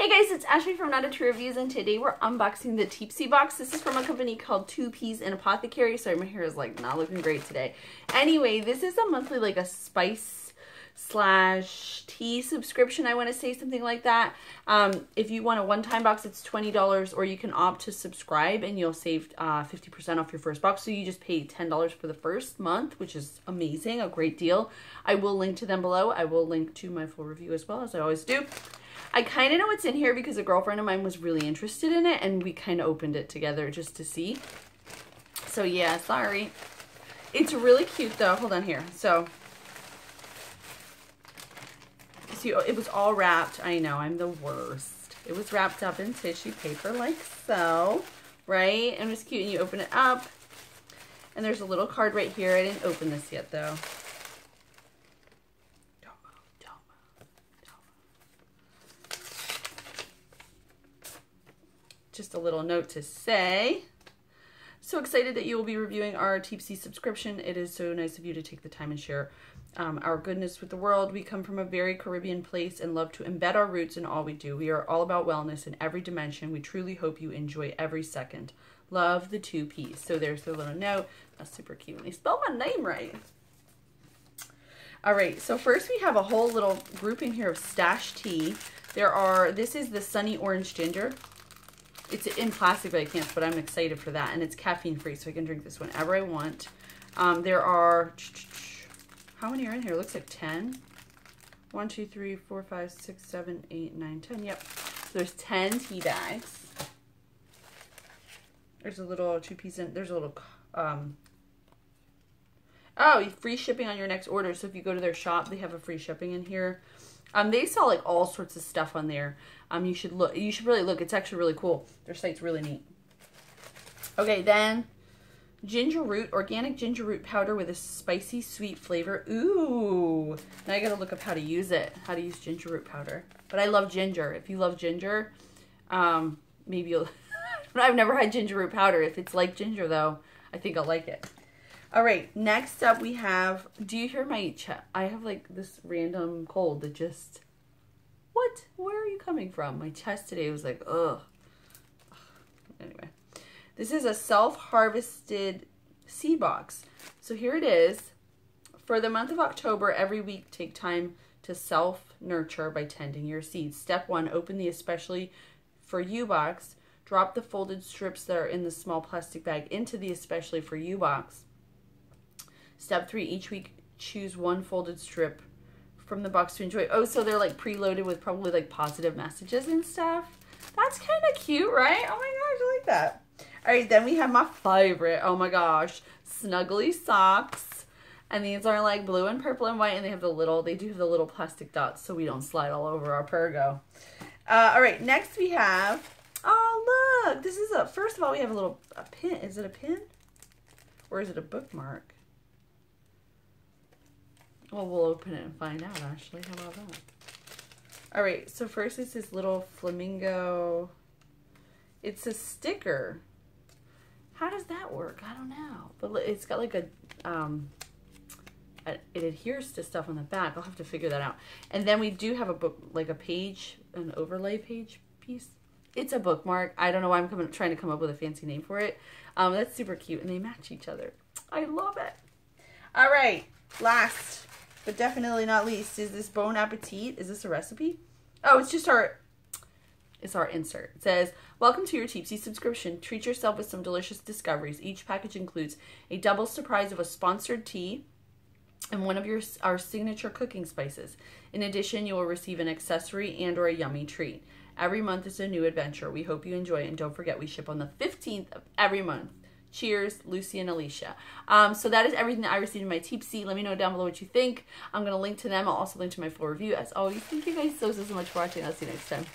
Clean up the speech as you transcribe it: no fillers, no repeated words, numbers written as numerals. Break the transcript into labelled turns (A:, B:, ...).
A: Hey guys, it's Asheli from Not a True Reviews, and today we're unboxing the Teapsy box. This is from a company called 2peasinapothecary. Sorry, my hair is like not looking great today. Anyway, this is a monthly like a spice slash tea subscription, I want to say, something like that. If you want a one-time box, it's $20, or you can opt to subscribe and you'll save 50% off your first box. So you just pay $10 for the first month, which is amazing, a great deal. I will link to them below. I will link to my full review as well, as I always do. I kind of know what's in here because a girlfriend of mine was really interested in it, and we kind of opened it together just to see. So yeah, sorry. It's really cute though. Hold on here. So see, it was all wrapped. I know, I'm the worst. It was wrapped up in tissue paper like so, right? And it's cute, and you open it up, and there's a little card right here. I didn't open this yet though. Just a little note to say, so excited that you will be reviewing our Teapsy subscription. It is so nice of you to take the time and share our goodness with the world. We come from a very Caribbean place and love to embed our roots in all we do. We are all about wellness in every dimension. We truly hope you enjoy every second. Love, the 2Ps. So there's the little note. That's super cute. And they spelled my name right. All right, so first we have a whole little grouping here of stash tea. This is the Sunny Orange Ginger. It's in plastic, but I can't, but I'm excited for that. And it's caffeine free, so I can drink this whenever I want. There are, how many are in here? It looks like 10. 1, 2, 3, 4, 5, 6, 7, 8, 9, 10. Yep. So there's 10 tea bags. There's a little 2-piece in, there's a little, oh, free shipping on your next order. So if you go to their shop, they have a free shipping in here. They sell like all sorts of stuff on there. You should really look. It's actually really cool. Their site's really neat. Okay, then ginger root, organic ginger root powder with a spicy sweet flavor. Ooh, now I gotta look up how to use it, how to use ginger root powder. But I love ginger. If you love ginger, maybe you'll, I've never had ginger root powder. If it's like ginger though, I think I'll like it. All right, next up we have, do you hear my chest? I have like this random cold that just, what? Where are you coming from? My chest today was like, ugh. Anyway, this is a self-harvested seed box. So here it is. For the month of October, every week take time to self-nurture by tending your seeds. Step 1, open the especially for you box. Drop the folded strips that are in the small plastic bag into the especially for you box. Step 3, each week choose one folded strip from the box to enjoy. Oh, so they're like preloaded with probably like positive messages and stuff. That's kind of cute, right? Oh my gosh, I like that. All right, then we have my favorite. Oh my gosh, snuggly socks. And these are like blue and purple and white, and they have the little, they do have the little plastic dots so we don't slide all over our Pergo. All right, next we have, oh look, this is a, first of all, we have a pin. Is it a pin? Or is it a bookmark? Well, we'll open it and find out, Asheli. How about that? All right, so first it's this little flamingo. It's a sticker. How does that work? I don't know. But it's got like a, it adheres to stuff on the back. I'll have to figure that out. And then we do have a book, like a page, an overlay page piece. It's a bookmark. I don't know why I'm trying to come up with a fancy name for it. That's super cute, and they match each other. I love it. All right, last but definitely not least is this Bon Appetit. Is this a recipe? Oh, it's just it's our insert. It says, welcome to your Teapsy subscription. Treat yourself with some delicious discoveries. Each package includes a double surprise of a sponsored tea and one of our signature cooking spices. In addition, you will receive an accessory and or a yummy treat. Every month is a new adventure. We hope you enjoy it, and don't forget we ship on the 15th of every month. Cheers, Lucy and Alicia. So that is everything that I received in my Teapsy. Let me know down below what you think. I'm going to link to them. I'll also link to my full review. As always, thank you guys so much for watching. I'll see you next time.